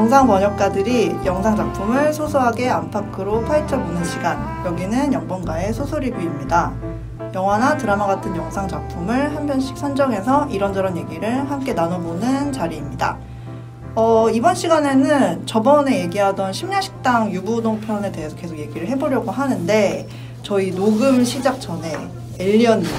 영상 번역가들이 영상 작품을 소소하게 안팎으로 파헤쳐보는 시간. 여기는 영번가의 소소 리뷰입니다. 영화나 드라마 같은 영상 작품을 한 편씩 선정해서 이런저런 얘기를 함께 나눠보는 자리입니다. 이번 시간에는 저번에 얘기하던 심야식당 유부동 편에 대해서 계속 얘기를 해보려고 하는데, 저희 녹음 시작 전에 엘리언님이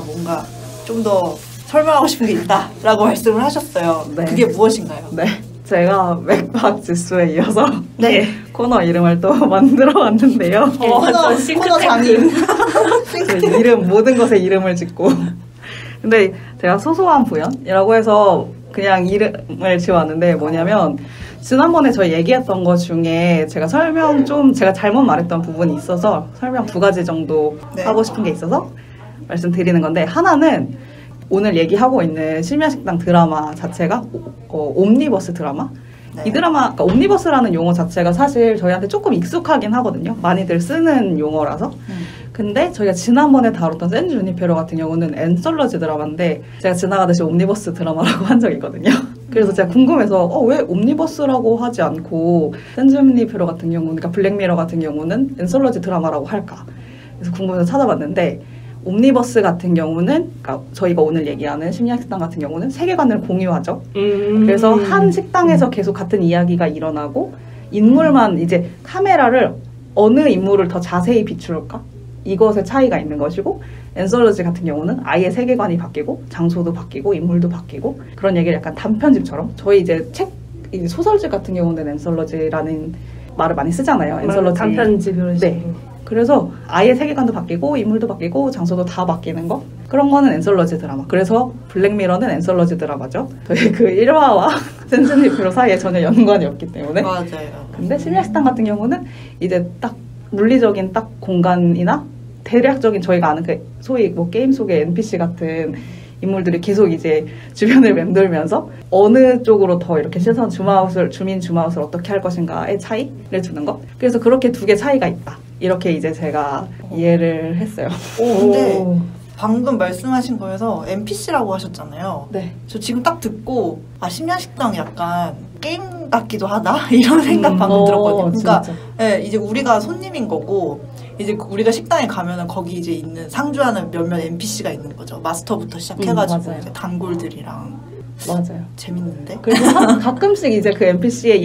뭔가 좀 더 설명하고 싶은 게 있다라고 말씀을 하셨어요. 네. 그게 무엇인가요? 네, 제가 맥박 지수에 이어서 네. 코너 이름을 또 만들어 왔는데요. 코너 장인. 이름, 모든 것에 이름을 짓고. 근데 제가 소소한 부연이라고 해서 그냥 이름을 지어왔는데, 뭐냐면 지난번에 저희 얘기했던 것 중에 제가 제가 잘못 말했던 부분이 있어서 설명 2가지 정도 하고 싶은 게 있어서 말씀드리는 건데, 하나는 오늘 얘기하고 있는 심야식당 드라마 자체가 옴니버스 드라마? 네. 이 드라마, 그러니까 옴니버스라는 용어 자체가 사실 저희한테 조금 익숙하긴 하거든요. 많이들 쓰는 용어라서. 근데 저희가 지난번에 다뤘던 샌 주니페로 같은 경우는 앤솔러지 드라마인데, 제가 지나가듯이 옴니버스 드라마라고 한 적이 있거든요. 그래서 제가 궁금해서 왜 옴니버스라고 하지 않고 샌 주니페로 같은 경우는, 그러니까 블랙미러 같은 경우는 앤솔러지 드라마라고 할까? 그래서 궁금해서 찾아봤는데, 옴니버스 같은 경우는, 그러니까 저희가 오늘 얘기하는 심야식당 같은 경우는 세계관을 공유하죠. 그래서 한 식당에서 계속 같은 이야기가 일어나고, 인물만 이제 카메라를 어느 인물을 더 자세히 비출까? 이것의 차이가 있는 것이고, 앤솔러지 같은 경우는 아예 세계관이 바뀌고, 장소도 바뀌고, 인물도 바뀌고, 그런 얘기를 약간 단편집처럼, 저희 이제 소설집 같은 경우는 앤솔러지라는 말을 많이 쓰잖아요. 앤솔러지. 단편집으로. 네. 그래서 아예 세계관도 바뀌고 인물도 바뀌고 장소도 다 바뀌는 거, 그런 거는 앤솔러지 드라마. 그래서 블랙미러는 앤솔러지 드라마죠. 저희 그 1화와 샌 주니페로 사이에 전혀 연관이 없기 때문에. 맞아요. 근데 심야식당 같은 경우는 이제 딱 물리적인 딱 공간이나 대략적인 저희가 아는 그 소위 뭐 게임 속의 NPC 같은 인물들이 계속 이제 주변을 맴돌면서 어느 쪽으로 더 이렇게 주민 줌아웃을 어떻게 할 것인가의 차이를 두는 것. 그래서 그렇게 2개 차이가 있다. 이렇게 이제 제가 이해를 했어요. 근데 방금 말씀하신 거에서 NPC라고 하셨잖아요. 네. 저 지금 딱 듣고 심야식당 약간 게임 같기도 하다 이런 생각 방금 들었거든요. 그러니까 네, 이제 우리가 손님인 거고, 이제 우리가 식당에 가면은 거기 이제 있는 상주하는 몇몇 NPC가 있는 거죠. 마스터부터 시작해가지고 이제 단골들이랑. 맞아요. 재밌는데? 그리고 가끔씩 이제 그 NPC의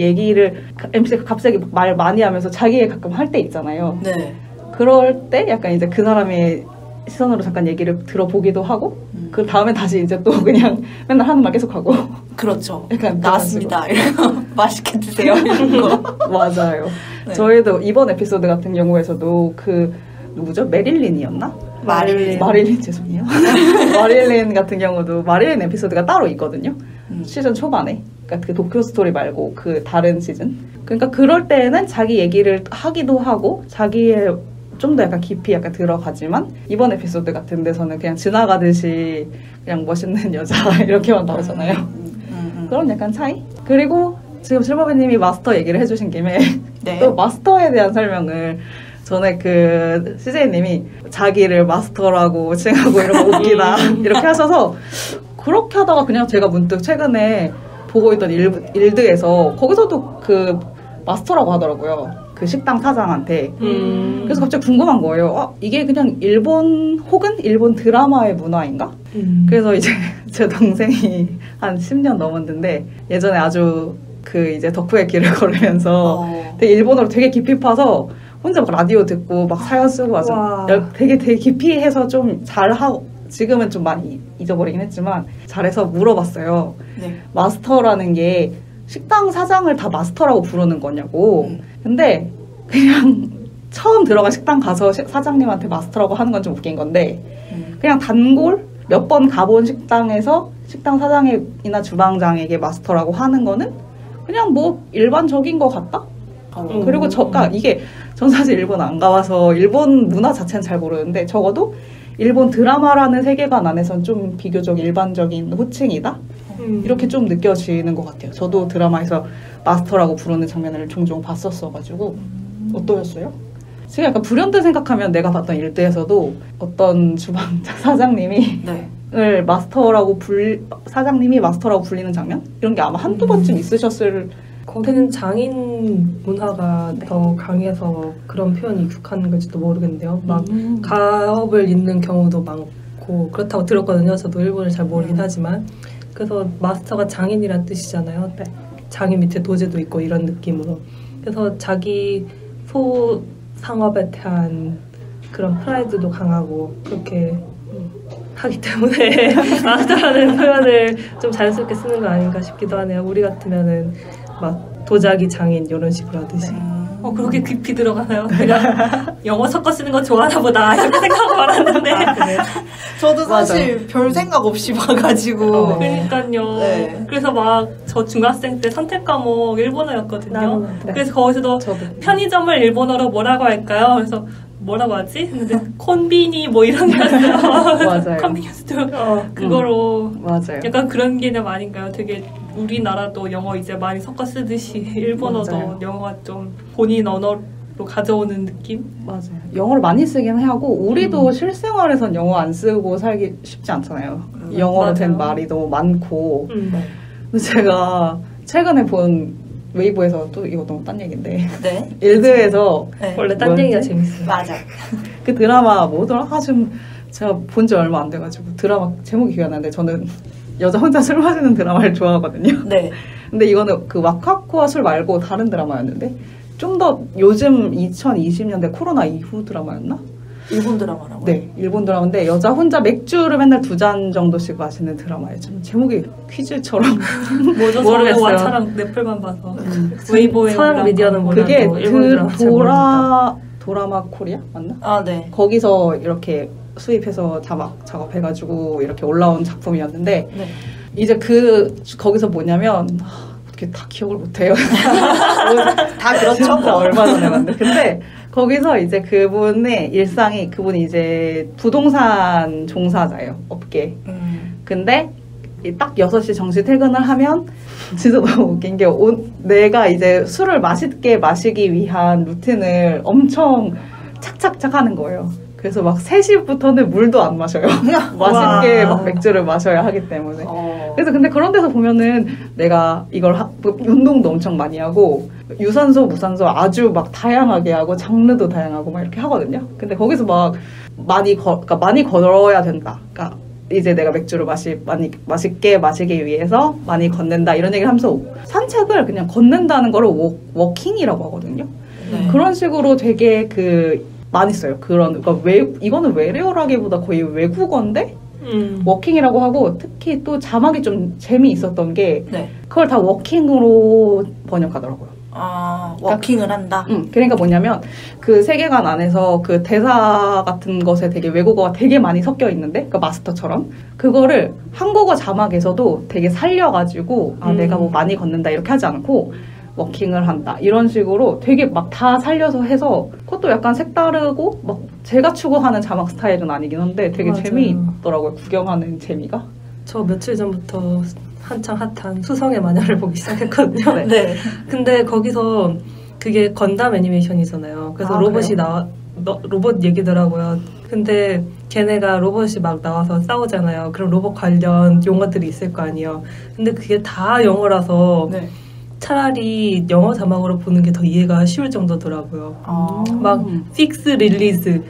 NPC가 갑자기 말 많이 하면서 자기 가끔 할 때 있잖아요. 네. 그럴 때 약간 이제 그 사람의 시선으로 잠깐 얘기를 들어보기도 하고, 그 다음에 다시 이제 또 그냥 맨날 하는 말 계속 하고. 그렇죠. 약간 나왔습니다. 이러고 맛있게 드세요. 이런 거. 맞아요. 네. 저희도 이번 에피소드 같은 경우에서도 누구죠? 메릴린이었나? 마릴린 죄송해요. 마릴린 같은 경우도 마릴린 에피소드가 따로 있거든요. 시즌 초반에. 그러니까 그 도쿄 스토리 말고 그 다른 시즌. 그러니까 그럴 때는 자기 얘기를 하기도 하고 자기의 좀 더 약간 깊이 약간 들어가지만, 이번 에피소드 같은 데서는 그냥 지나가듯이 그냥 멋있는 여자 이렇게만 나오잖아요. 그런 약간 차이? 그리고 지금 실버베님이 마스터 얘기를 해주신 김에 네. 또 마스터에 대한 설명을, 전에 그 CJ님이 자기를 마스터라고 칭하고 이런 거 웃기다 이렇게 하셔서, 그렇게 하다가 그냥 제가 문득 최근에 보고 있던 일드에서 거기서도 그 마스터라고 하더라고요. 그 식당 사장한테. 그래서 갑자기 궁금한 거예요. 이게 그냥 일본 혹은 일본 드라마의 문화인가? 그래서 이제 제 동생이 한 10년 넘었는데, 예전에 아주 그 이제 덕후의 길을 걸으면서 되게 일본어로 되게 깊이 파서 혼자 막 라디오 듣고 막 사연 쓰고 아주 되게 깊이 해서 좀 잘하고, 지금은 좀 많이 잊어버리긴 했지만 잘해서 물어봤어요. 네. 마스터라는 게 식당 사장을 다 마스터라고 부르는 거냐고. 근데 그냥 처음 들어간 식당 가서 사장님한테 마스터라고 하는 건 좀 웃긴 건데, 그냥 단골 몇 번 가본 식당에서 식당 사장이나 주방장에게 마스터라고 하는 거는 그냥 뭐 일반적인 것 같다? 그리고 이게 전 사실 일본 안 가봐서 일본 문화 자체는 잘 모르는데, 적어도 일본 드라마라는 세계관 안에선 좀 비교적 일반적인 호칭이다? 이렇게 좀 느껴지는 것 같아요. 저도 드라마에서 마스터라고 부르는 장면을 종종 봤었어가지고. 어떠셨어요? 지금 약간 불현듯 생각하면 내가 봤던 일대에서도 어떤 주방 사장님이 사장님이 마스터라고 불리는 장면? 이런 게 아마 한두 번쯤 있으셨을 거기는 장인 문화가 더 강해서 그런 표현이 익숙한 건지도 모르겠는데요. 막 가업을 잇는 경우도 많고 그렇다고 들었거든요. 저도 일본을 잘 모르긴 하지만. 그래서 마스터가 장인이란 뜻이잖아요. 네. 장인 밑에 도제도 있고 이런 느낌으로. 그래서 자기 소상업에 대한 그런 프라이드도 강하고 그렇게 하기 때문에 마스터라는 표현을 좀 자연스럽게 쓰는 거 아닌가 싶기도 하네요. 우리 같으면은 막 도자기 장인 이런 식으로 하듯이. 그렇게 깊이 들어가나요? 그냥 영어 섞어 쓰는 거 좋아하나 보다 이렇게 생각하고 말았는데 저도 사실 별 생각 없이 봐가지고. 그러니까요. 네. 그래서 막 저 중학생 때 선택 과목 일본어였거든요. 네. 그래서 거기서도 편의점을 일본어로 뭐라고 할까요? 그래서 뭐라고 하지? 근데 콘비니 뭐 이런 거였어요. 맞아요. 컨비니언스 그거로 맞아요. 약간 그런 개념 아닌가요? 되게 우리나라도 영어 이제 많이 섞어 쓰듯이 일본어도 맞아요. 영어가 좀 본인 언어로 가져오는 느낌? 맞아요. 영어를 많이 쓰긴 하고 우리도 실생활에선 영어 안 쓰고 살기 쉽지 않잖아요. 영어로 된 맞아요. 말이 너무 많고. 네. 근데 제가 최근에 본 웨이보에서 또 이거 너무 딴 얘기인데 네. 일드에서 네. 원래 딴 뭐였지? 얘기가 재밌어요. 맞아. 그 드라마 뭐더라? 지금 제가 본 지 얼마 안 돼가지고 드라마 제목이 기억이 안 나는데 저는 여자 혼자 술 마시는 드라마를 좋아하거든요. 네. 근데 이거는 그 와카코와 술 말고 다른 드라마였는데 좀 더 요즘 2020년대 코로나 이후 드라마였나? 일본 드라마라고요? 네, 일본 드라마인데 여자 혼자 맥주를 맨날 2잔 정도씩 마시는 드라마예요. 좀 제목이 퀴즈처럼 뭐죠? 모르겠어요. 저는 왓챠랑 넷플만 봐서 웨이보에 서양 미디어는 몰라도 그게 일본 드라마 잘 모릅니다. 도라마 코리아 맞나? 아, 네. 거기서 이렇게 수입해서 자막 작업해가지고 이렇게 올라온 작품이었는데 네. 이제 거기서 뭐냐면 어떻게 다 기억을 못해요. 다 그렇죠. 진짜 얼마 전에 봤는데 근데 거기서 이제 그분의 일상이 그분이 이제 부동산 종사자예요 업계. 근데 딱 6시 정시 퇴근을 하면 진짜 너무 웃긴 게 내가 이제 술을 맛있게 마시기 위한 루틴을 엄청 착착착 하는 거예요. 그래서 막 3시부터는 물도 안 마셔요. 맛있게 막 맥주를 마셔야 하기 때문에. 그래서 근데 그런 데서 보면은 내가 이걸 운동도 엄청 많이 하고 유산소, 무산소 아주 막 다양하게 하고 장르도 다양하고 막 이렇게 하거든요. 근데 거기서 막 그러니까 많이 걸어야 된다. 그러니까 이제 내가 맥주를 많이 맛있게 마시기 위해서 많이 걷는다 이런 얘기를 하면서 산책을 그냥 걷는다는 거를 워킹이라고 하거든요. 네. 그런 식으로 되게 많이 써요. 그러니까 이거는 외래어라기보다 거의 외국어인데 워킹이라고 하고 특히 또 자막이 좀 재미있었던 게 네. 그걸 다 워킹으로 번역하더라고요. 아, 워킹을 한다? 그러니까 뭐냐면 그 세계관 안에서 그 대사 같은 것에 되게 외국어가 되게 많이 섞여 있는데 그 마스터처럼 그거를 한국어 자막에서도 되게 살려가지고 내가 뭐 많이 걷는다 이렇게 하지 않고 워킹을 한다 이런 식으로 되게 막 다 살려서 해서 그것도 약간 색다르고 막 제가 추구하는 자막 스타일은 아니긴 한데 되게 맞아요. 재미있더라고요. 구경하는 재미가. 저 며칠 전부터 한창 핫한 수성의 마녀를 보기 시작했거든요. 네. 네. 근데 거기서 그게 건담 애니메이션이잖아요. 그래서 로봇이 로봇 얘기더라고요. 근데 걔네가 로봇이 막 나와서 싸우잖아요. 그럼 로봇 관련 용어들이 있을 거 아니에요. 근데 그게 다 영어라서 네. 차라리 영어 자막으로 보는 게 더 이해가 쉬울 정도더라고요. 막 픽스 릴리즈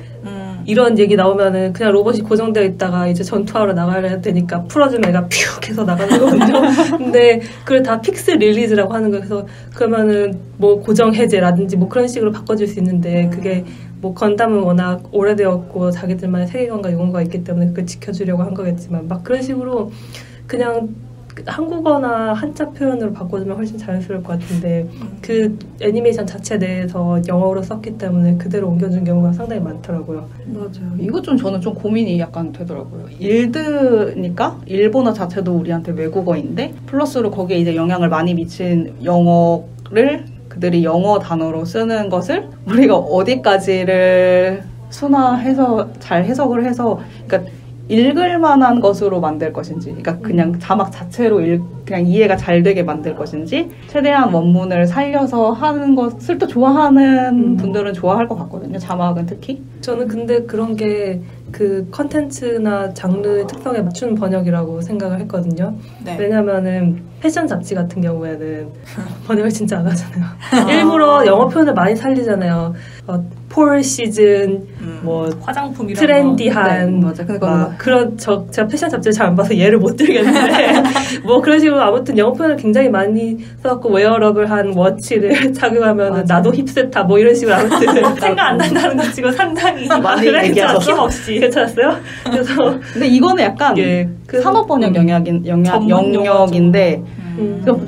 이런 얘기 나오면은 그냥 로봇이 고정되어 있다가 이제 전투하러 나가야 되니까 풀어주면 애가 퓨 해서 나가는 거거든요. 근데 그걸 다 픽스 릴리즈라고 하는 거예요. 그래서 그러면은 뭐 고정 해제라든지 뭐 그런 식으로 바꿔줄 수 있는데 그게 뭐 건담은 워낙 오래되었고 자기들만의 세계관과 용어가 있기 때문에 그걸 지켜주려고 한 거겠지만 막 그런 식으로 그냥 한국어나 한자 표현으로 바꿔주면 훨씬 자연스러울 것 같은데 그 애니메이션 자체 내에서 영어로 썼기 때문에 그대로 옮겨준 경우가 상당히 많더라고요. 맞아요. 이것 좀 저는 좀 고민이 약간 되더라고요. 일드니까 일본어 자체도 우리한테 외국어인데 플러스로 거기에 이제 영향을 많이 미친 영어를 그들이 영어 단어로 쓰는 것을 우리가 어디까지를 순화해서 잘 해석을 해서 그러니까 읽을 만한 것으로 만들 것인지, 그러니까 그냥 자막 자체로 그냥 이해가 잘 되게 만들 것인지, 최대한 원문을 살려서 하는 것을 또 좋아하는 분들은 좋아할 것 같거든요. 자막은 특히. 저는 근데 그런 게 그 컨텐츠나 장르의 특성에 맞춘 번역이라고 생각을 했거든요. 네. 왜냐면은 패션 잡지 같은 경우에는 번역을 진짜 안 하잖아요. 일부러 영어 표현을 많이 살리잖아요. 폴 시즌, 뭐 화장품이랑 트렌디한, 네, 맞아. 그런 제가 패션 잡지를 잘 안 봐서 예를 못 들겠는데 뭐 그런 식으로 아무튼 영어 표현을 굉장히 많이 써갖고 웨어러블한 워치를 착용하면 나도 힙스타 뭐 이런 식으로 아무튼 생각 안 난다는 것 치고 상당히 많이 얘기하셔서 힘없이 괜찮았어요. 그래서 근데 이거는 약간 그 산업 번역 영역인데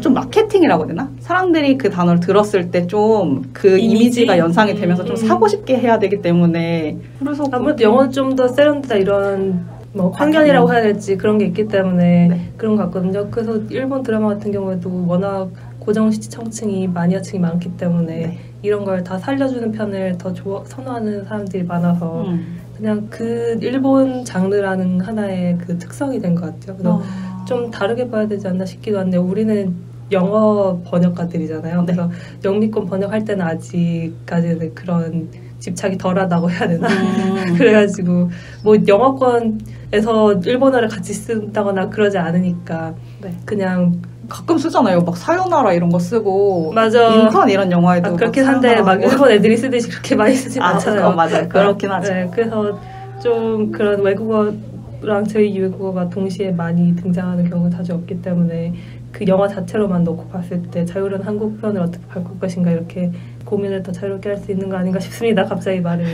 좀 마케팅이라고 해야 되나? 사람들이 그 단어를 들었을 때 좀 그 이미지가 연상이 되면서 좀 사고 싶게 해야 되기 때문에 그래서 아무래도 영어는 좀 더 세련되다 이런 뭐 환경이라고 해야 될지 그런 게 있기 때문에 그런 것 같거든요. 그래서 일본 드라마 같은 경우에도 워낙 고정 시청층이 마니아층이 많기 때문에 이런 걸 다 살려주는 편을 더 선호하는 사람들이 많아서 그냥 그 일본 장르라는 하나의 그 특성이 된 것 같아요. 그래서 좀 다르게 봐야 되지 않나 싶기도 한데 우리는 영어 번역가들이잖아요. 그래서 영미권 번역할 때는 아직까지는 그런 집착이 덜하다고 해야 되나? 그래가지고 뭐 영어권에서 일본어를 같이 쓴다거나 그러지 않으니까 그냥 가끔 쓰잖아요. 막 사요나라 이런 거 쓰고 맞아. 인턴 이런 영화에도 그렇긴 한데 막 일본 애들이 쓰듯이 그렇게 많이 쓰진 않잖아요. 맞아요. 그렇긴 하죠. 네, 그래서 좀 그런 외국어랑 제2 외국어가 동시에 많이 등장하는 경우가 자주 없기 때문에 그 영화 자체로만 놓고 봤을 때 자유로운 한국 표현을 어떻게 바꿀 것인가 이렇게 고민을 더 자유롭게 할 수 있는 거 아닌가 싶습니다. 갑자기 말을.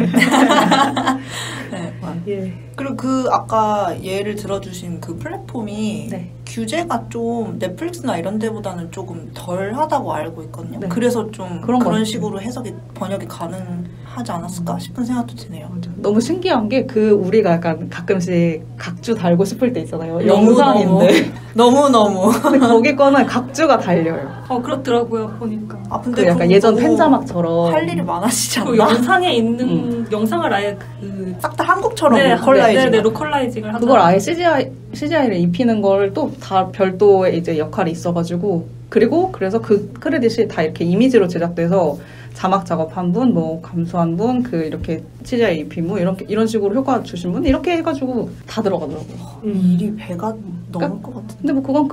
네. 예. 그리고 그 아까 예를 들어주신 그 플랫폼이 규제가 좀 넷플릭스나 이런 데보다는 조금 덜하다고 알고 있거든요. 그래서 좀 그런 식으로 해석이 번역이 가능하지 않았을까 싶은 생각도 드네요. 너무 신기한 게 우리가 약간 가끔씩 각주 달고 싶을 때 있잖아요. 영상인데 너무 근데 거기 거는 각주가 달려요. 그렇더라고요 보니까. 근데 약간 예전 팬자막처럼 할 일이 많아지지 않나? 그 영상에 있는 영상을 아예 싹 다 한국처럼 로컬라이징. 로컬라이징을 하죠. 그걸 아예 CGI를 입히는 걸 또 다 별도의 이제 역할이 있어가지고 그래서 그 크레딧이 다 이렇게 이미지로 제작돼서 자막 작업한 분, 뭐 감수한 분, 이렇게 CGI 입힌 분 이런 식으로 효과 주신 분 이렇게 해가지고 다 들어가더라고요. 일이 배가 넘을 것 같은데. 근데 뭐 그건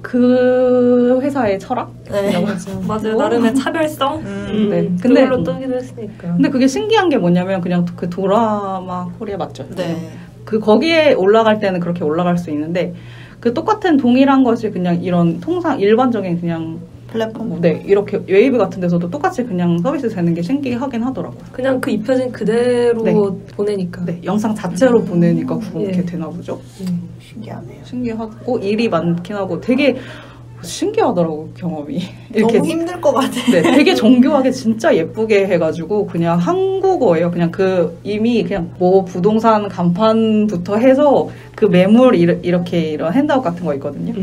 그 회사의 철학? 네. 맞아요. 나름의 차별성. 네. 근데 그걸로 뜨기도 했으니까. 근데 그게 신기한 게 뭐냐면 그냥 그 도라마 코리아 맞죠? 네. 거기에 올라갈 때는 그렇게 올라갈 수 있는데 그 똑같은 동일한 것이 그냥 이런 일반적인 그냥 플랫폼? 이렇게 웨이브 같은 데서도 똑같이 그냥 서비스 되는 게 신기하긴 하더라고요. 그냥 그 입혀진 그대로 보내니까. 영상 자체로 보내니까 그렇게 되나 보죠. 신기하네요. 신기하고 일이 많긴 하고 되게 신기하더라고 경험이. 이렇게 너무 힘들 것 같아. 되게 정교하게 진짜 예쁘게 해가지고 그냥 한국어예요. 그냥 이미 그냥 뭐 부동산 간판부터 해서 그 매물 이렇게 이런 핸드아웃 같은 거 있거든요.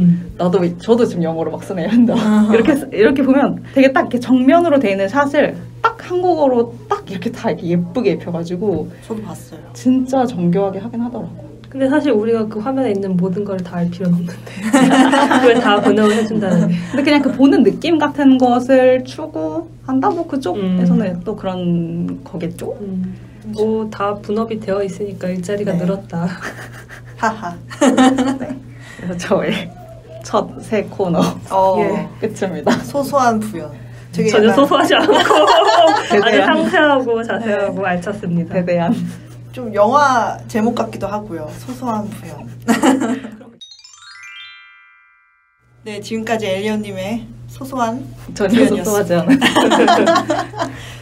저도 지금 영어로 막 쓰네요. 핸드아웃. 이렇게 보면 되게 딱 이렇게 정면으로 돼 있는 샷을 딱 한국어로 딱 이렇게 다 이렇게 예쁘게 입혀가지고 저도 봤어요. 진짜 정교하게 하긴 하더라고. 근데 사실 우리가 그 화면에 있는 모든 걸 다 알 필요는 없는데 그걸 다 번역을 해준다는 게. 근데 그냥 그 보는 느낌 같은 것을 추구한다? 뭐 그쪽에서는 또 그런 거겠죠? 뭐 다 분업이 되어 있으니까 일자리가 늘었다. 하하. 그래서 저의 첫 새 코너 끝입니다. 소소한 부연. 전혀 소소하지 않고 아주 상세하고 자세하고 알찼습니다. 대대한. 좀 영화 제목 같기도 하고요. 소소한 부연. 네, 지금까지 엘리언님의 소소한 전혀 소소하지 않아요.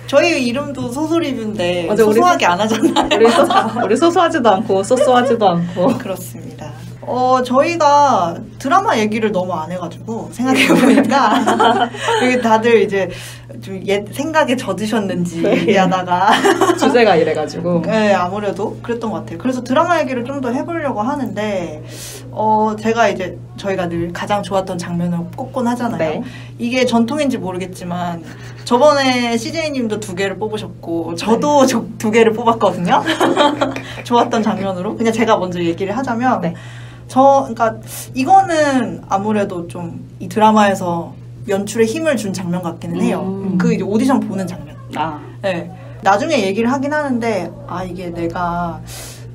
저희 이름도 소소리뷰인데 맞아, 소소하게 안 하잖아요. 우리 소소하지도 않고 소소하지도 않고 그렇습니다. 저희가 드라마 얘기를 너무 안 해가지고 생각해보니까 여기 다들 이제 좀 생각에 젖으셨는지 얘기하다가 주제가 이래가지고 네, 아무래도 그랬던 것 같아요. 그래서 드라마 얘기를 좀 더 해보려고 하는데 제가 이제 저희가 늘 가장 좋았던 장면을 꼽곤 하잖아요. 네. 이게 전통인지 모르겠지만 저번에 CJ님도 2개를 뽑으셨고 저도 2개를 뽑았거든요. 좋았던 장면으로 그냥 제가 먼저 얘기를 하자면 네. 그러니까 이거는 아무래도 좀 이 드라마에서 연출에 힘을 준 장면 같기는 해요. 그 이제 오디션 보는 장면. 네. 나중에 얘기를 하긴 하는데 이게 내가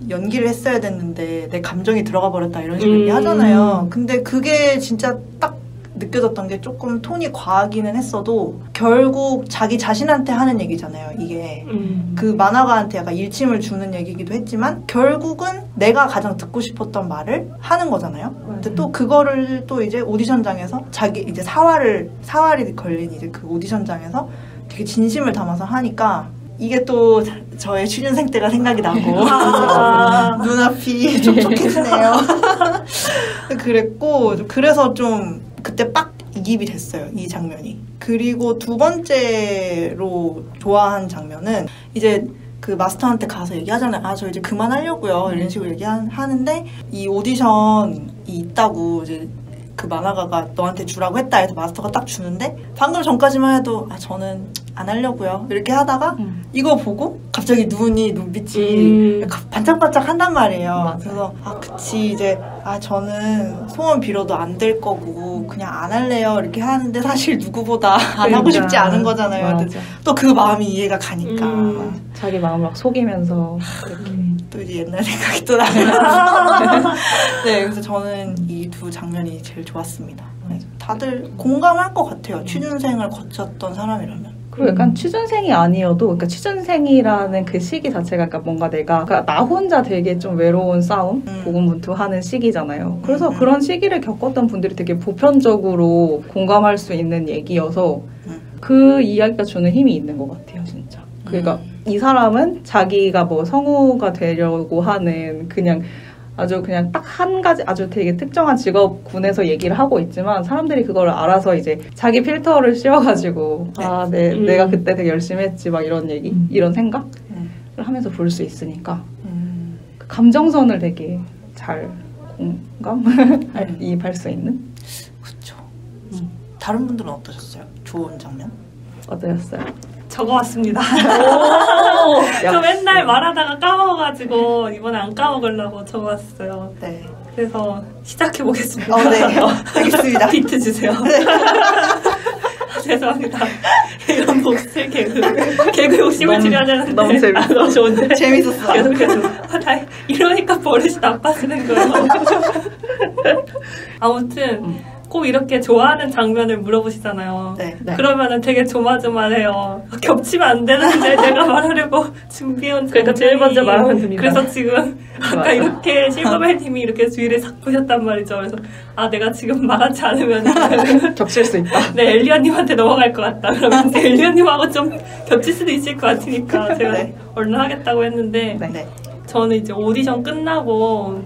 연기를 했어야 됐는데 내 감정이 들어가 버렸다 이런 식으로 얘기하잖아요. 근데 그게 진짜 딱 느껴졌던 게 조금 톤이 과하기는 했어도 결국 자기 자신한테 하는 얘기잖아요. 이게 그 만화가한테 약간 일침을 주는 얘기기도 했지만 결국은 내가 가장 듣고 싶었던 말을 하는 거잖아요. 근데 또 그거를 또 이제 오디션장에서 자기 이제 사활이 걸린 이제 그 오디션장에서 되게 진심을 담아서 하니까 이게 또 저의 취준생 때가 생각이 나고 눈앞이 촉촉해지네요. 그랬고 그래서 좀 그때 빡 이입이 됐어요. 이 장면이. 그리고 2번째로 좋아한 장면은 이제 그 마스터한테 가서 얘기하잖아요. 저 이제 그만하려고요. 이런 식으로 얘기하는데 이 오디션이 있다고 이제 그 만화가가 너한테 주라고 했다 해서 마스터가 딱 주는데 방금 전까지만 해도 저는 안 하려고요. 이렇게 하다가 이거 보고 갑자기 눈빛이 반짝반짝 한단 말이에요. 맞아요. 그래서 그치 이제 저는 소원 빌어도 안 될 거고 그냥 안 할래요. 이렇게 하는데 사실 누구보다 안 하고 싶지 않은 거잖아요. 또 그 마음이 이해가 가니까 자기 마음을 막 속이면서 이렇게 또 이제 옛날 생각이 또 나요. 네, 그래서 저는 이 2 장면이 제일 좋았습니다. 네, 다들 공감할 것 같아요. 취준생을 거쳤던 사람이라면. 그리고 약간 취준생이 아니어도, 그러니까 취준생이라는 그 시기 자체가 그러니까 뭔가 그러니까 나 혼자 되게 좀 외로운 싸움, 고군분투하는 시기잖아요. 그래서 그런 시기를 겪었던 분들이 되게 보편적으로 공감할 수 있는 얘기여서 그 이야기가 주는 힘이 있는 것 같아요, 진짜. 그러니까 이 사람은 자기가 뭐 성우가 되려고 하는 아주 그냥 딱 한 가지 아주 되게 특정한 직업군에서 얘기를 하고 있지만 사람들이 그걸 알아서 이제 자기 필터를 씌워가지고 내가 그때 되게 열심히 했지 막 이런 얘기 이런 생각을 하면서 볼 수 있으니까 그 감정선을 되게 잘 이입할 수 있는. 그렇죠. 다른 분들은 어떠셨어요? 좋은 장면? 어떠셨어요? 적어왔습니다. 저 맨날 말하다가 까먹어가지고 이번에 안 까먹으려고 적어왔어요. 네. 그래서 시작해보겠습니다. 네. 알겠습니다. 비트 주세요. 네. 죄송합니다. 이런 몫을 개그 욕심을 줄여야 되는데. 너무 재밌어. 너무 좋은데. 재밌었어요. 계속. 이러니까 버릇이 나빠지는 거예요. 아무튼. 꼭 이렇게 좋아하는 장면을 물어보시잖아요. 네. 그러면은 되게 조마조마해요. 겹치면 안 되는데 내가 말하려고 준비해온 그러니까 제일 먼저 말하면 됩니다. 그래서 지금 아까 이렇게 실버벨님이 이렇게 주위를 싹 보셨단 말이죠. 그래서 내가 지금 말하지 않으면 겹칠 수 있다. 네, 엘리언님한테 넘어갈 것 같다. 그러면 이제 엘리언님하고 좀 겹칠 수도 있을 것 같으니까 제가 얼른 하겠다고 했는데 저는 이제 오디션 끝나고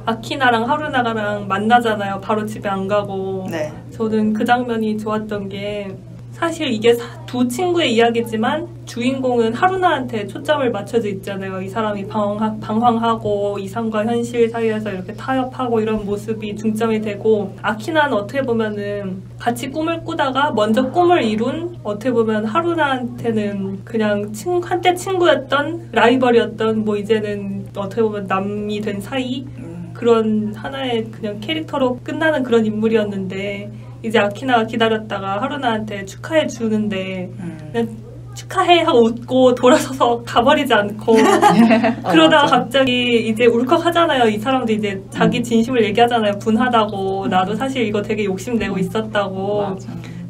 아키나랑 하루나가랑 만나잖아요. 바로 집에 안 가고. 네. 저는 그 장면이 좋았던 게 사실 이게 2 친구의 이야기지만 주인공은 하루나한테 초점을 맞춰져 있잖아요. 이 사람이 방황하고 이상과 현실 사이에서 이렇게 타협하고 이런 모습이 중점이 되고 아키나는 어떻게 보면은 같이 꿈을 꾸다가 먼저 꿈을 이룬 어떻게 보면 하루나한테는 그냥 한때 친구였던 라이벌이었던 뭐 이제는 어떻게 보면 남이 된 사이 그런 하나의 그냥 캐릭터로 끝나는 그런 인물이었는데 이제 아키나가 기다렸다가 하루나한테 축하해 주는데 그냥 축하해 하고 웃고 돌아서서 가버리지 않고 그러다가 갑자기 이제 울컥하잖아요. 이 사람도 이제 자기 진심을 얘기하잖아요. 분하다고 나도 사실 이거 되게 욕심내고 있었다고.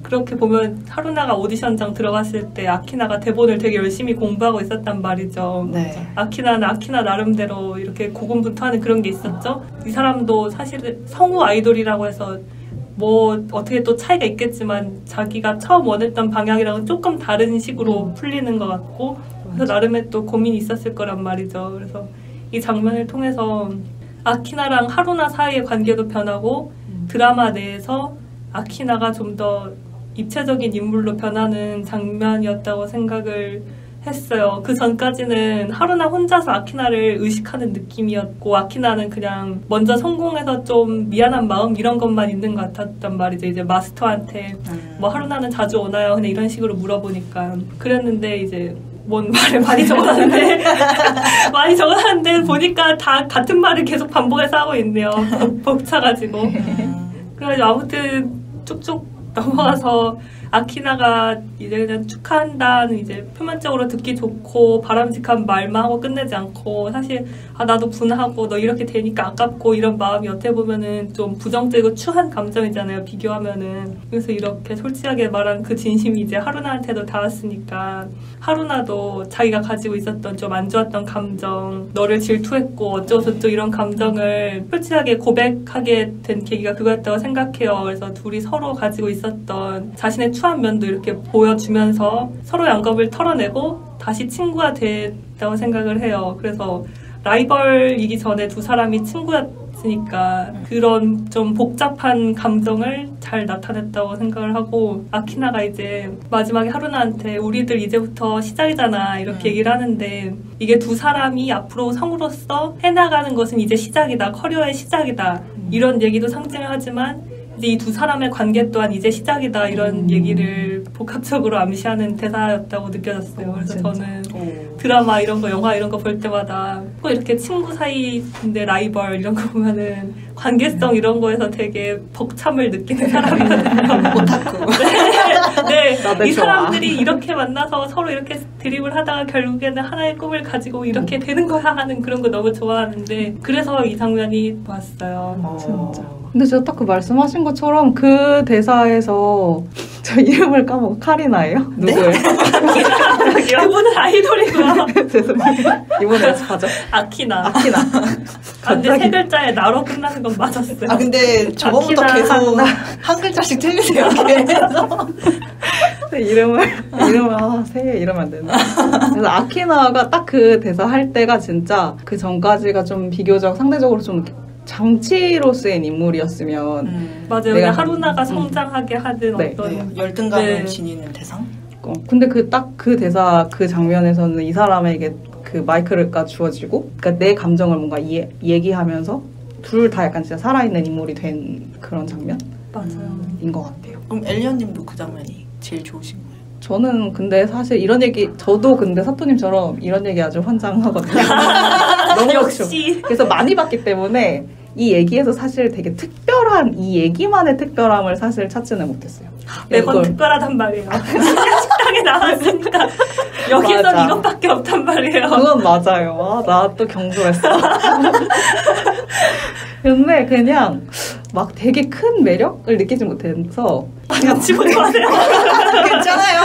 그렇게 보면 하루나가 오디션장 들어갔을 때 아키나가 대본을 되게 열심히 공부하고 있었단 말이죠. 아키나는 아키나 나름대로 이렇게 고군분투하는 그런 게 있었죠. 이 사람도 사실 성우 아이돌이라고 해서 뭐 어떻게 또 차이가 있겠지만 자기가 처음 원했던 방향이랑은 조금 다른 식으로 풀리는 것 같고 그래서 나름의 또 고민이 있었을 거란 말이죠. 그래서 이 장면을 통해서 아키나랑 하루나 사이의 관계도 변하고 드라마 내에서 아키나가 좀 더 입체적인 인물로 변하는 장면이었다고 생각을 했어요. 그 전까지는 하루나 혼자서 아키나를 의식하는 느낌이었고 아키나는 그냥 먼저 성공해서 좀 미안한 마음 이런 것만 있는 것 같았단 말이죠. 이제 마스터한테 뭐 하루나는 자주 오나요? 그냥 이런 식으로 물어보니까 그랬는데 이제 뭔 말을 많이 적어놨는데 보니까 다 같은 말을 계속 반복해서 하고 있네요. 벅차가지고. 그래가지고 아무튼 쭉쭉 넘어가서 아키나가 이제 그냥 축하한다는 이제 표면적으로 듣기 좋고 바람직한 말만 하고 끝내지 않고 사실 나도 분하고 너 이렇게 되니까 아깝고 이런 마음이 어떻게 보면은 좀 부정적이고 추한 감정이잖아요. 비교하면은. 그래서 이렇게 솔직하게 말한 그 진심이 이제 하루나한테도 닿았으니까 하루나도 자기가 가지고 있었던 좀 안 좋았던 감정, 너를 질투했고 어쩌고저쩌고 이런 감정을 솔직하게 고백하게 된 계기가 그거였다고 생각해요. 그래서 둘이 서로 가지고 있었던 자신의 추한 면도 이렇게 보여주면서 서로 양겁을 털어내고 다시 친구가 됐다고 생각을 해요. 그래서 라이벌이기 전에 두 사람이 친구였으니까 그런 좀 복잡한 감정을 잘 나타냈다고 생각을 하고 아키나가 이제 마지막에 하루나한테 우리들 이제부터 시작이잖아 이렇게 얘기를 하는데 이게 두 사람이 앞으로 성으로서 해나가는 것은 이제 시작이다. 커리어의 시작이다. 이런 얘기도 상징을 하지만 이제 이 두 사람의 관계 또한 이제 시작이다 이런 얘기를 복합적으로 암시하는 대사였다고 느껴졌어요. 그래서 진짜? 저는 드라마 이런 거, 영화 이런 거 볼 때마다 꼭 이렇게 친구 사이인데 라이벌 이런 거 보면은 관계성 이런 거에서 되게 벅참을 느끼는 사람이거든요. 오타쿠. 네, 나도 이 좋아. 사람들이 이렇게 만나서 서로 이렇게 드립을 하다가 결국에는 하나의 꿈을 가지고 이렇게 되는 거야 하는 그런 거 너무 좋아하는데 그래서 이 장면이 좋았어요. 진짜. 근데 제가 딱 그 말씀하신 것처럼 그 대사에서 저 이름을 까먹어. 카리나예요? 누구예요? 그분은 아이돌이고요. 죄송해요. 이번에 연습하죠. 아키나. 아키나. 근데 세 글자에 나로 끝나는 건 맞았어요. 근데 저번부터 아키나 계속 한 글자씩 틀리세요. 계속. 이름을 새 이러면 안 된다. 그래서 아키나가 딱 그 대사 할 때가 진짜 그 전까지가 좀 비교적 상대적으로 좀 장치로서의 인물이었으면 맞아요. 내가 그냥 하루나가 성장하게 하는 네. 어떤 네, 열등감을 네. 지니는 대상? 근데 그 대사 그 장면에서는 이 사람에게 그 마이크가 주어지고 그러니까 내 감정을 뭔가 얘기하면서 둘 다 약간 진짜 살아있는 인물이 된 그런 장면인 맞아요. 것 같아요. 그럼 엘리언님도 그 장면이 제일 좋으신 거예요? 저는 근데 사실 이런 얘기 저도 근데 사토님처럼 이런 얘기 아주 환장하거든요. 너무 역시. 그래서 많이 봤기 때문에 이 얘기에서 사실 되게 특별한 이 얘기만의 특별함을 사실 찾지는 못했어요. 매번 이걸- 특별하단 말이에요. 식당에 나왔으니까 여기선 맞아. 이것밖에 없단 말이에요. 그건 맞아요. 나 또 경솔했어. 근데 그냥 막 되게 큰 매력을 느끼지 못해서 그냥 치고 좋아하세요. 괜찮아요.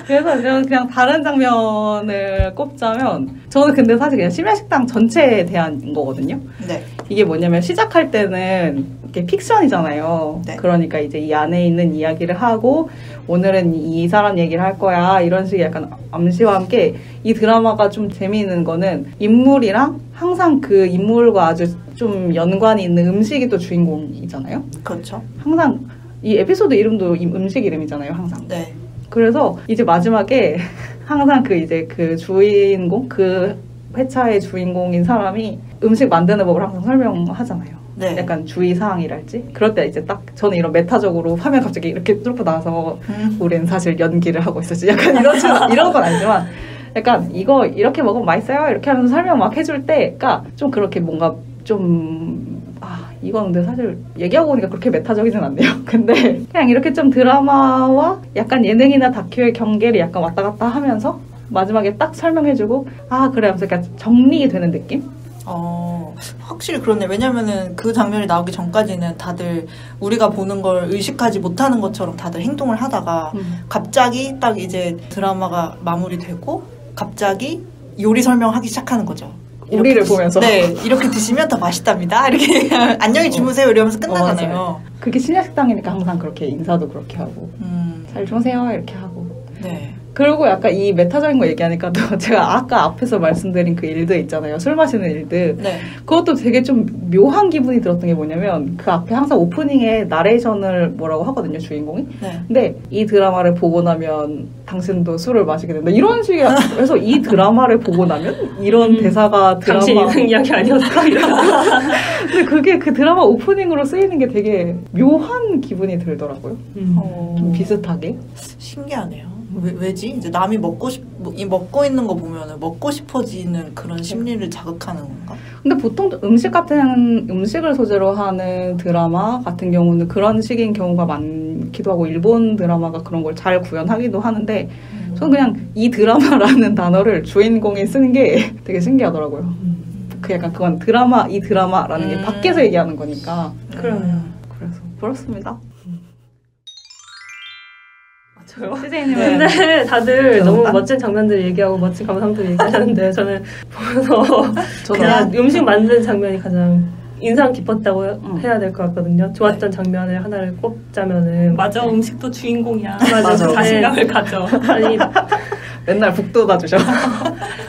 그래서 저는 그냥 다른 장면을 꼽자면 저는 근데 사실 그냥 심야식당 전체에 대한 거거든요. 네. 이게 뭐냐면 시작할 때는 이게 픽션이잖아요. 네. 그러니까 이제 이 안에 있는 이야기를 하고 오늘은 이 사람 얘기를 할 거야 이런 식의 약간 암시와 함께 이 드라마가 좀 재미있는 거는 인물이랑 항상 그 인물과 아주 좀 연관이 있는 음식이 또 주인공이잖아요. 그렇죠. 항상 이 에피소드 이름도 음식 이름이잖아요. 항상. 네. 그래서 이제 마지막에 항상 그 이제 그 주인공 그 회차의 주인공인 사람이 음식 만드는 법을 항상 설명하잖아요. 네. 약간 주의사항이랄지 그럴 때 이제 딱 저는 이런 메타적으로 화면 갑자기 이렇게 뚫고 나와서 우린 사실 연기를 하고 있었지 약간 이런 건 아니지만 약간 이거 이렇게 먹으면 맛있어요 이렇게 하면서 설명 막 해줄 때가 좀 그렇게 뭔가 좀 이건 근데 사실 얘기하고 보니까 그렇게 메타적이진 않네요. 근데 그냥 이렇게 좀 드라마와 약간 예능이나 다큐의 경계를 약간 왔다 갔다 하면서 마지막에 딱 설명해주고 그래 하면서 약간 정리되는 느낌? 확실히 그렇네. 왜냐면은 그 장면이 나오기 전까지는 다들 우리가 보는 걸 의식하지 못하는 것처럼 다들 행동을 하다가 갑자기 딱 이제 드라마가 마무리되고 갑자기 요리 설명하기 시작하는 거죠. 우리를 보면서. 네, 이렇게 드시면 더 맛있답니다. 이렇게 안녕히 주무세요 이러면서 끝나잖아요. 그게 심야식당이니까 항상 그렇게 인사도 그렇게 하고 잘 주무세요 이렇게 하고. 네. 그리고 약간 이 메타적인 거 얘기하니까 또 제가 아까 앞에서 말씀드린 그 일들 있잖아요. 술 마시는 일들. 네. 그것도 되게 좀 묘한 기분이 들었던 게 뭐냐면 그 앞에 항상 오프닝에 나레이션을 뭐라고 하거든요, 주인공이. 네. 근데 이 드라마를 보고 나면 당신도 술을 마시게 된다. 이런 식의 그래서 이 드라마를 보고 나면 이런 대사가 드라마 당신 인생 이야기 아니었어? 근데 그게 그 드라마 오프닝으로 쓰이는 게 되게 묘한 기분이 들더라고요. 좀 비슷하게. 신기하네요. 왜지? 이제 남이 먹고 있는 거 보면은 먹고 싶어지는 그런 심리를 자극하는 건가? 근데 보통 음식을 소재로 하는 드라마 같은 경우는 그런 식인 경우가 많기도 하고 일본 드라마가 그런 걸 잘 구현하기도 하는데 저는 그냥 이 드라마라는 단어를 주인공이 쓰는 게 되게 신기하더라고요. 그 약간 그건 이 드라마라는 게 밖에서 얘기하는 거니까. 그러네요. 그래서 그렇습니다. 저요? CJ님은 근데 다들 그런가? 너무 멋진 장면들 얘기하고 멋진 감상들 얘기하는데 저는 보면서 그냥 음식 만드는 장면이 가장 인상 깊었다고 해야 될 것 같거든요. 좋았던 장면을 하나를 꼽자면은 맞아, 음식도 주인공이야. 맞아. 자신감을 가져. 아니 맨날 북돋아 주셔.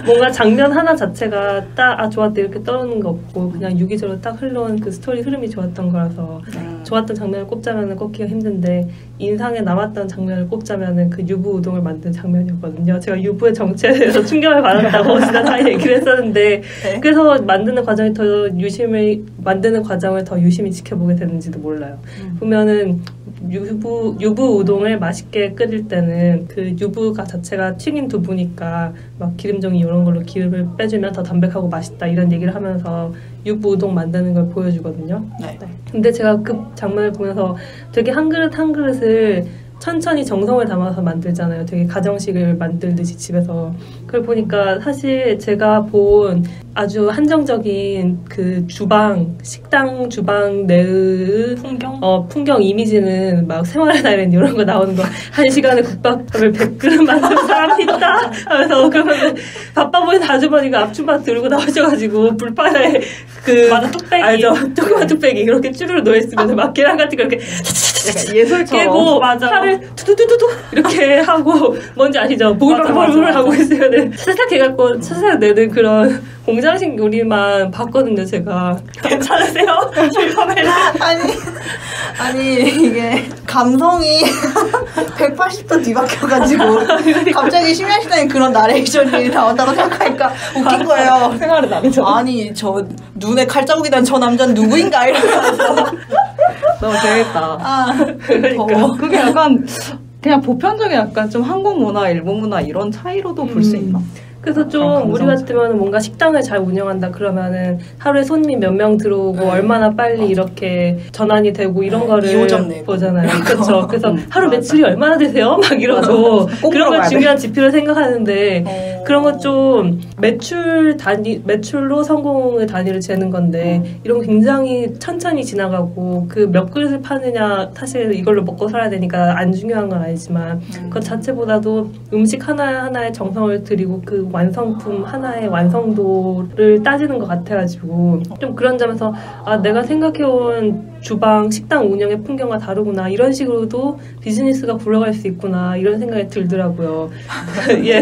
뭔가 장면 하나 자체가 딱 좋았다 이렇게 떠오르는 거 없고 그냥 유기적으로 딱 흘러온 그 스토리 흐름이 좋았던 거라서 좋았던 장면을 꼽자면은 꼽기가 힘든데 인상에 남았던 장면을 꼽자면은 그 유부 우동을 만든 장면이었거든요. 제가 유부의 정체에 대해서 충격을 받았다고 지난 사이에 얘기를 했었는데 네. 그래서 만드는 과정을 더 유심히 지켜보게 되는지도 몰라요. 보면은 유부 우동을 맛있게 끓일 때는 그 유부가 자체가 튀긴 두부니까 막 기름종이 이런 걸로 기름을 빼주면 더 담백하고 맛있다 이런 얘기를 하면서 유부 우동 만드는 걸 보여주거든요. 네. 근데 제가 그 장면을 보면서 되게 한 그릇 한 그릇을 천천히 정성을 담아서 만들잖아요. 되게 가정식을 만들듯이 집에서. 그걸 보니까 사실 제가 본 아주 한정적인 그 식당 주방 내의 풍경 이미지는 막 생활의 달인 이런 거 나오는 거 1시간에 국밥을 100그릇 만드는 사람이 있다 하면서 그러면 바빠 보이는 아주머니가 앞주방 들고 나오셔가지고 불판에 맞아, 뚝배기. 알죠? 조그만 뚝배기 이렇게 쭈루루 놓여있으면 막 계란 같은 거 이렇게 예술처럼. 깨고 맞아. 팔을 두두두두두 이렇게 하고 뭔지 아시죠? 보글보글 하고 있으면 살짝 해갖고 살짝 내는 그런 공장식 요리만 봤거든요, 제가. 괜찮으세요? 아니 이게 감성이 180도 뒤바뀌어가지고 갑자기 심야시장에 그런 나레이션이 나온다고 생각하니까 웃긴 거예요. 생활은 아니죠. 아니 저 눈에 칼자국이 난 저 남자는 누구인가 이러면서 너무 재밌다. 그러니까. 그게 약간 그냥 보편적인 약간 좀 한국 문화, 일본 문화 이런 차이로도 볼 수 있나? 그래서 좀 우리 같으면 뭔가 식당을 잘 운영한다 그러면은 하루에 손님 몇 명 들어오고 얼마나 빨리 이렇게 전환이 되고 이런 거를 2호점 내고. 보잖아요. 그렇죠. 그래서 하루 매출이 얼마나 되세요? 막 이러고 꼭 그런 걸 물어봐야 중요한 지표로 생각하는데 그런 것 좀 매출로 성공의 단위를 재는 건데 이런 거 굉장히 천천히 지나가고 그 몇 그릇을 파느냐 사실 이걸로 먹고 살아야 되니까 안 중요한 건 아니지만 그것 자체보다도 음식 하나하나에 정성을 들이고 그 완성품 하나의 완성도를 따지는 것 같아가지고 좀 그런 점에서 내가 생각해온 주방, 식당 운영의 풍경과 다르구나 이런 식으로도 비즈니스가 굴러갈 수 있구나 이런 생각이 들더라고요. 예,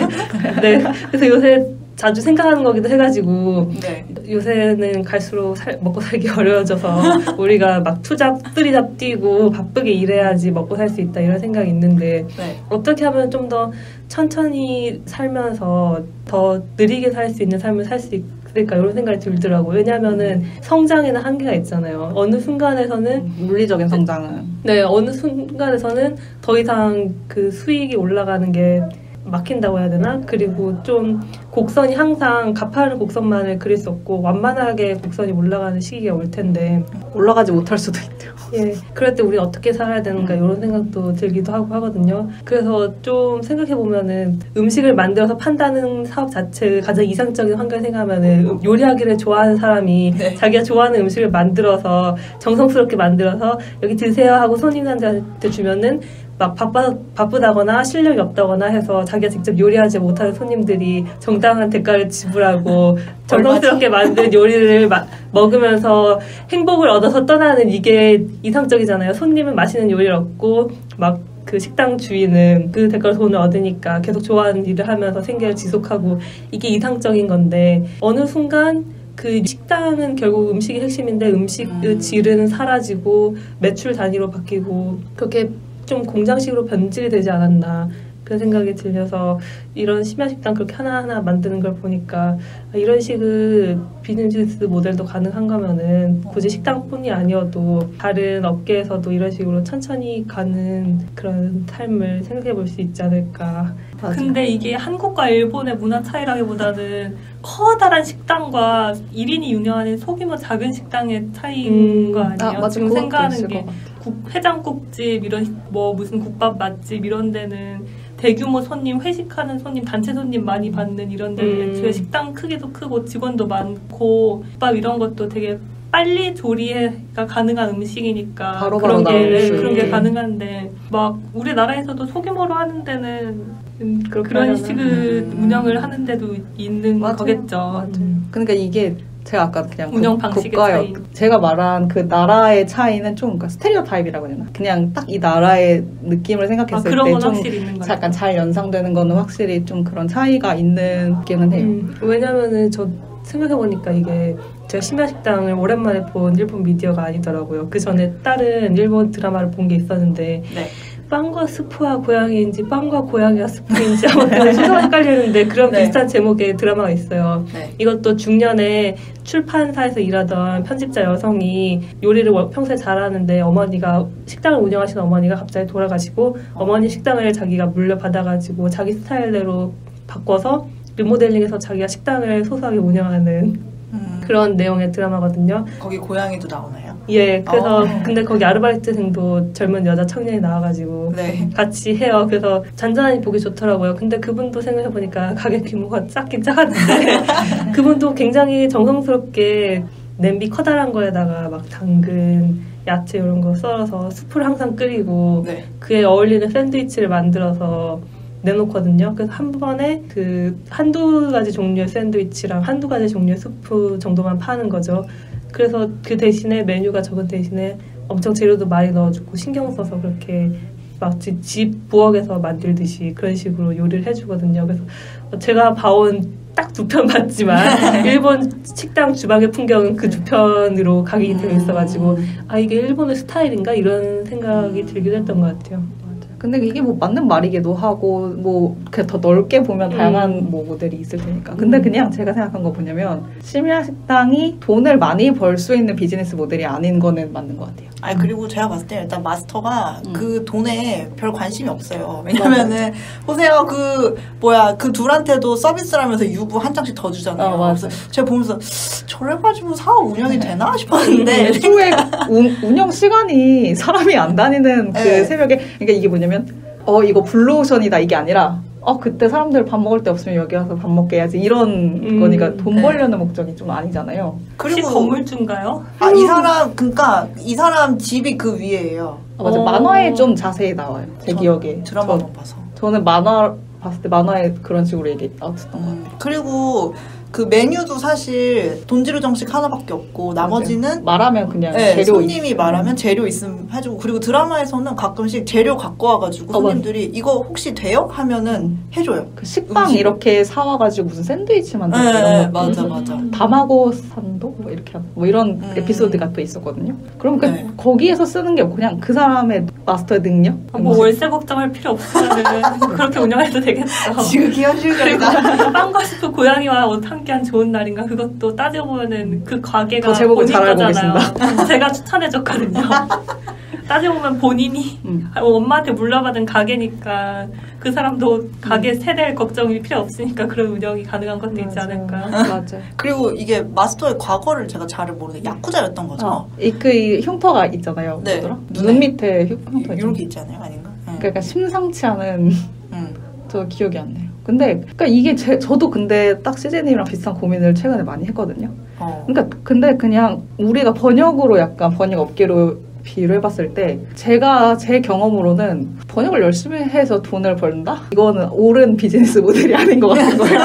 네. 그래서 요새 자주 생각하는 거기도 해가지고 네. 요새는 갈수록 먹고 살기 어려워져서 우리가 막 투잡, 쓰리잡 뛰고 바쁘게 일해야지 먹고 살 수 있다 이런 생각이 있는데 네. 어떻게 하면 좀 더 천천히 살면서 더 느리게 살 수 있는 삶을 살 수 있을까 이런 생각이 들더라고요. 왜냐하면은 성장에는 한계가 있잖아요. 어느 순간에서는 물리적인 성장은. 네, 어느 순간에서는 더 이상 그 수익이 올라가는 게 막힌다고 해야 되나? 그리고 좀 곡선이 항상 가파른 곡선만을 그릴 수 없고 완만하게 곡선이 올라가는 시기가 올 텐데 올라가지 못할 수도 있대요. 예, 그럴 때 우리 어떻게 살아야 되는가 이런 생각도 들기도 하고 하거든요. 그래서 좀 생각해보면은 음식을 만들어서 판다는 사업 자체의 가장 이상적인 환경을 생각하면은 요리하기를 좋아하는 사람이 네. 자기가 좋아하는 음식을 만들어서 정성스럽게 만들어서 여기 드세요 하고 손님한테 주면은 막 바쁘다거나 실력이 없다거나 해서 자기가 직접 요리하지 못하는 손님들이 정당한 대가를 지불하고 정성스럽게 만든 요리를 먹으면서 행복을 얻어서 떠나는 이게 이상적이잖아요. 손님은 맛있는 요리를 얻고 막 그 식당 주인은 그 대가로 돈을 얻으니까 계속 좋아하는 일을 하면서 생계를 지속하고 이게 이상적인 건데 어느 순간 그 식당은 결국 음식이 핵심인데 음식의 질은 사라지고 매출 단위로 바뀌고 그렇게 좀 공장식으로 변질이 되지 않았나 그런 생각이 들려서 이런 심야식당 그렇게 하나하나 만드는 걸 보니까 이런 식의 비즈니스 모델도 가능한 거면은 굳이 식당뿐이 아니어도 다른 업계에서도 이런 식으로 천천히 가는 그런 삶을 생각해 볼 수 있지 않을까. 근데 이게 한국과 일본의 문화 차이라기보다는 커다란 식당과 1인이 운영하는 소규모 작은 식당의 차이인 거 아니에요? 지금 생각하는 게 해장국집 이런 뭐 무슨 국밥 맛집 이런 데는 대규모 손님, 회식하는 손님, 단체 손님 많이 받는 이런 데는 애초에 식당 크기도 크고 직원도 많고 국밥 이런 것도 되게 빨리 조리가 가능한 음식이니까 바로 그런 게 가능한데 막 우리나라에서도 소규모로 하는 데는 그런 식의 운영을 하는 데도 있는 거겠죠. 그러니까 이게 제가 아까 그냥 운영 방식의 차이. 제가 말한 그 나라의 차이는 좀 그러니까 스테레오 타입이라고 해야 되나? 그냥 딱 이 나라의 느낌을 생각했을 때 좀 약간 잘 연상되는 거는 확실히 좀 그런 차이가 있는 게는 해요. 왜냐면은 저 생각해보니까 이게 제가 심야식당을 오랜만에 본 일본 미디어가 아니더라고요. 그 전에 다른 일본 드라마를 본 게 있었는데 네. 빵과 스프와 고양이인지 빵과 고양이와 스프인지 아무튼 순서가 헷갈리는데 그런 네. 비슷한 제목의 드라마가 있어요. 네. 이것도 중년에 출판사에서 일하던 편집자 여성이 요리를 평소에 잘하는데 어머니가 식당을 운영하시는 어머니가 갑자기 돌아가시고 어머니 식당을 자기가 물려받아가지고 자기 스타일대로 바꿔서 리모델링해서 자기가 식당을 소소하게 운영하는 그런 내용의 드라마거든요. 거기 고양이도 나오나요? 예, 그래서 근데 거기 아르바이트생도 젊은 여자 청년이 나와가지고 네. 같이 해요. 그래서 잔잔하니 보기 좋더라고요. 근데 그분도 생각해보니까 가게 규모가 작긴 작았는데 그분도 굉장히 정성스럽게 냄비 커다란 거에다가 막 당근, 야채 이런 거 썰어서 수프를 항상 끓이고 네. 그에 어울리는 샌드위치를 만들어서 내놓거든요. 그래서 한 번에 그 한두 가지 종류의 샌드위치랑 한두 가지 종류의 수프 정도만 파는 거죠. 그래서 그 대신에 메뉴가 적은 대신에 엄청 재료도 많이 넣어주고 신경 써서 그렇게 마치 집 부엌에서 만들듯이 그런 식으로 요리를 해주거든요. 그래서 제가 봐온 딱 2편 봤지만 일본 식당 주방의 풍경은 그 2편으로 각인이 되어 있어가지고 아 이게 일본의 스타일인가 이런 생각이 들기도 했던 것 같아요. 근데 이게 뭐 맞는 말이기도 하고 뭐 그냥 더 넓게 보면 다양한 뭐 모델이 있을 테니까. 근데 그냥 제가 생각한 거 뭐냐면 심야 식당이 돈을 많이 벌 수 있는 비즈니스 모델이 아닌 거는 맞는 것 같아요. 아니 그리고 제가 봤을 때 일단 마스터가 그 돈에 별 관심이 없어요. 왜냐면은 보세요 그 둘한테도 서비스를 하면서 유부 한 장씩 더 주잖아요. 맞아. 그래서 제가 보면서 저래 가지고 사업 운영이 되나 싶었는데 애초에 운영 시간이 사람이 안 다니는 그 네. 새벽에 그러니까 이게 뭐냐면 이거 블루오션이다 이게 아니라 그때 사람들 밥 먹을 데 없으면 여기 와서 밥 먹게 해야지 이런 거니까 돈 벌려는 목적이 좀 아니잖아요. 혹시 건물주인가요? 이 사람 집이 그 위에예요. 맞아. 만화에 좀 자세히 나와요. 제 기억에. 드라마만 봐서. 저는 만화 봤을 때 만화에 그런 식으로 나왔던 것 같아요. 그리고 그 메뉴도 사실 돈지루 정식 하나밖에 없고 나머지는 말하면 그냥 네, 재료 손님이 말하면 재료 있으면 해주고 그리고 드라마에서는 가끔씩 재료 갖고 와가지고 손님들이 이거 혹시 돼요? 하면은 해줘요. 그 식빵 음식. 이렇게 사와가지고 무슨 샌드위치 만들고 이런 거 맞아. 다마고 산도 뭐 이렇게 뭐 이런 에피소드가 또 있었거든요. 그럼 거기에서 쓰는 게 그냥 그 사람의 마스터의 능력? 뭐 월세 걱정할 필요 없으면 그렇게 운영해도 되겠죠. 지극히 현실적이다. 빵과 스프 고양이와 함께한 좋은 날인가 그것도 따져보면은 그 가게가 제목을 본인 잘 알고 거잖아요. 제가 추천해줬거든요. 따져보면 본인이 엄마한테 물려받은 가게니까 그 사람도 가게 세대를 걱정이 필요 없으니까 그런 운영이 가능한 것도 있지 않을까. 맞아. 그리고 이게 마스터의 과거를 제가 잘 모르는데 야쿠자였던 거죠. 그 흉터가 있잖아요. 네. 눈 밑에 흉터 이런 게 있지 않아요? 아닌가? 그러니까 심상치 않은 저 기억이 안 나요. 그러니까 이게 저도 근데 딱 CJ님이랑 비슷한 고민을 최근에 많이 했거든요. 그러니까 근데 그냥 우리가 번역 업계로 비유를 해봤을 때 제 경험으로는 번역을 열심히 해서 돈을 벌다? 이거는 옳은 비즈니스 모델이 아닌 것 같은 거예요.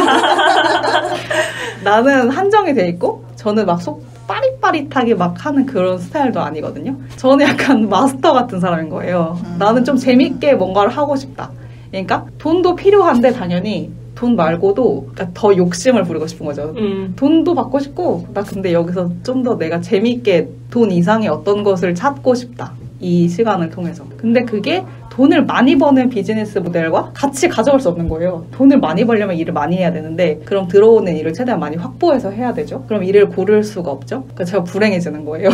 나는 한정이 돼 있고 저는 막 빠릿빠릿하게 막 하는 그런 스타일도 아니거든요. 저는 약간 마스터 같은 사람인 거예요. 나는 좀 재밌게 뭔가를 하고 싶다. 그러니까 돈도 필요한데 당연히 돈 말고도 그러니까 더 욕심을 부리고 싶은 거죠. 돈도 받고 싶고 나 근데 여기서 좀 더 내가 재밌게 돈 이상의 어떤 것을 찾고 싶다. 이 시간을 통해서. 근데 그게 돈을 많이 버는 비즈니스 모델과 같이 가져갈 수 없는 거예요. 돈을 많이 벌려면 일을 많이 해야 되는데 그럼 들어오는 일을 최대한 많이 확보해서 해야 되죠. 그럼 일을 고를 수가 없죠. 그러니까 제가 불행해지는 거예요.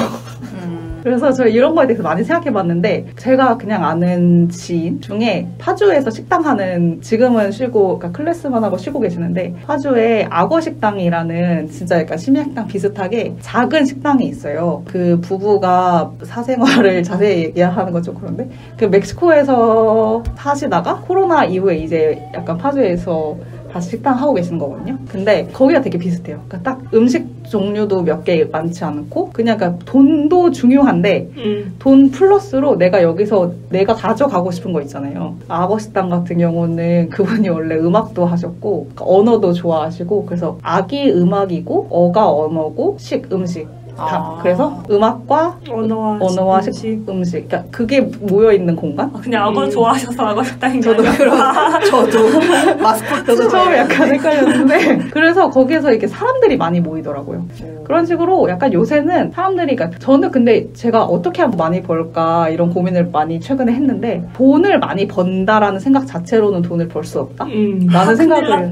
그래서 저 이런 거에 대해서 많이 생각해봤는데 제가 그냥 아는 지인 중에 파주에서 식당 하는 지금은 쉬고 그러니까 클래스만 하고 쉬고 계시는데 파주에 악어식당이라는 진짜 약간 심야식당 비슷하게 작은 식당이 있어요. 그 부부가 사생활을 자세히 얘기하는 건 좀 그런데 그 멕시코에서 사시다가 코로나 이후에 이제 약간 파주에서 다시 식당 하고 계시는 거거든요. 근데 거기가 되게 비슷해요. 그러니까 딱 음식 종류도 몇 개 많지 않고 그냥 그러니까 돈도 중요한데 돈 플러스로 내가 여기서 내가 가져가고 싶은 거 있잖아요. 악어식당 같은 경우는 그분이 원래 음악도 하셨고 그러니까 언어도 좋아하시고 그래서 악이 음악이고 어가 언어고 식 음식 다. 그래서 음악과 언어와 음식. 그러니까 그게 모여있는 공간? 그냥 악어 좋아하셔서 악어 식당인 게 아니라 저도 마스코트 저도 처음에 약간 헷갈렸는데 그래서 거기에서 이렇게 사람들이 많이 모이더라고요. 그런 식으로 약간 요새는 사람들이 그러니까 저는 근데 제가 어떻게 하면 많이 벌까 이런 고민을 많이 최근에 했는데 돈을 많이 번다라는 생각 자체로는 돈을 벌 수 없다? 라는 생각을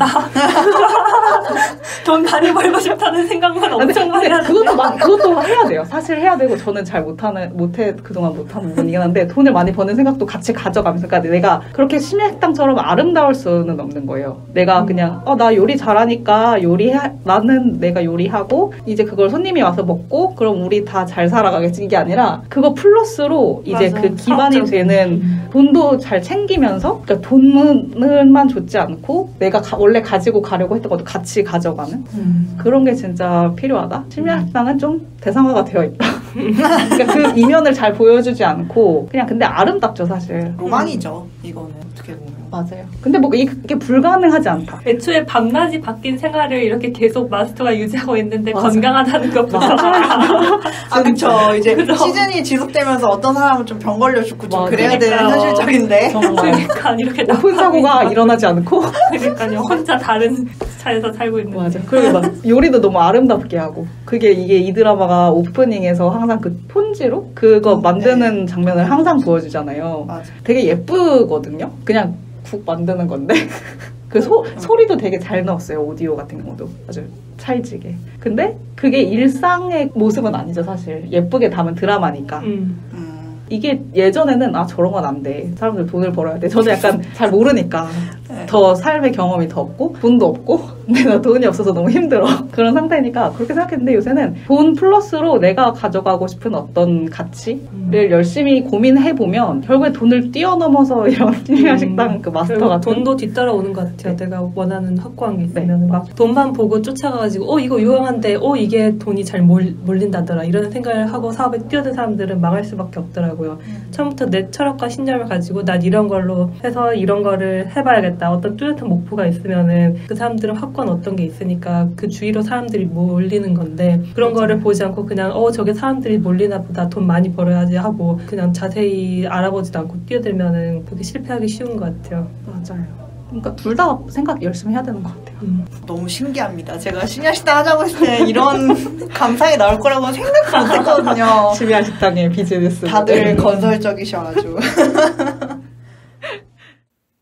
돈 많이 벌고 싶다는 생각만 엄청 많이 하는데 그것도 해야 돼요. 사실 해야 되고 저는 잘 그동안 못하는 부분이긴 한데 돈을 많이 버는 생각도 같이 가져가면서 그러니까 내가 그렇게 심야식당처럼 아름다울 수는 없는 거예요. 내가 그냥 나 요리 잘하니까 나는 내가 요리하고 이제 그걸 손님이 와서 먹고 그럼 우리 다 잘 살아가겠지 이게 아니라 그거 플러스로 이제 맞아. 그 기반이 되는 돈도 잘 챙기면서 그러니까 돈만 줬지 않고 내가 원래 가지고 가려고 했던 것도 같이 가져가는 그런 게 진짜 필요하다. 심야식당은 좀 대상화가 되어 있다. 그러니까 그 이면을 잘 보여주지 않고 그냥 근데 아름답죠 사실. 로망이죠 이거는 어떻게 보면. 맞아요. 근데 뭐 이게 불가능하지 않다. 애초에 밤낮이 바뀐 생활을 이렇게 계속 마스터가 유지하고 있는데 맞아. 건강하다는 것부터 그쵸. 이제 시즌이 지속되면서 어떤 사람은 좀 병 걸려 죽고 좀 맞아. 그래야 되는 그러니까요. 현실적인데. 정말 그러니까 이렇게 오픈 사고가 일어나지 않고 그러니까요. 혼자 다른 차에서 살고 있는데. 맞아. 그리고 막 요리도 너무 아름답게 하고 이게 이 드라마가 오프닝에서 항상 그 폰지로 그거 만드는 장면을 항상 보여주잖아요. 맞아. 되게 예쁘거든요. 그냥 국 만드는 건데 그 소리도 되게 잘 넣었어요. 오디오 같은 경우도 아주 찰지게. 근데 그게 일상의 모습은 아니죠 사실. 예쁘게 담은 드라마니까. 이게 예전에는 저런 건 안 돼. 사람들 돈을 벌어야 돼. 저는 약간 잘 모르니까 더 삶의 경험이 더 없고 돈도 없고 근데 나 돈이 없어서 너무 힘들어. 그런 상태니까 그렇게 생각했는데 요새는 돈 플러스로 내가 가져가고 싶은 어떤 가치를 열심히 고민해보면 결국에 돈을 뛰어넘어서 이런 심야식당 그 마스터 같은 돈도 뒤따라오는 것 같아요. 내가 원하는 확고한 게 있으면 막 돈만 보고 쫓아가가지고 이거 유용한데 이게 돈이 잘 몰린다더라 이런 생각을 하고 사업에 뛰어든 사람들은 망할 수밖에 없더라고요. 처음부터 내 철학과 신념을 가지고 난 이런 걸로 해서 이런 거를 해봐야겠다. 어떤 뚜렷한 목표가 있으면은 그 사람들은 확고한 어떤 게 있으니까 그 주위로 사람들이 몰리는 건데 그런 거를 보지 않고 그냥 저게 사람들이 몰리나 보다 돈 많이 벌어야지 하고 그냥 자세히 알아보지도 않고 뛰어들면은 그게 실패하기 쉬운 것 같아요. 맞아요. 그러니까 둘 다 생각 열심히 해야 되는 것 같아요. 너무 신기합니다. 제가 심야식당 하자고 했을 때 이런 감상이 나올 거라고 생각도 못했거든요. 심야식당의 비즈니스 다들 건설적이셔가지고.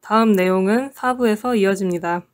다음 내용은 4부에서 이어집니다.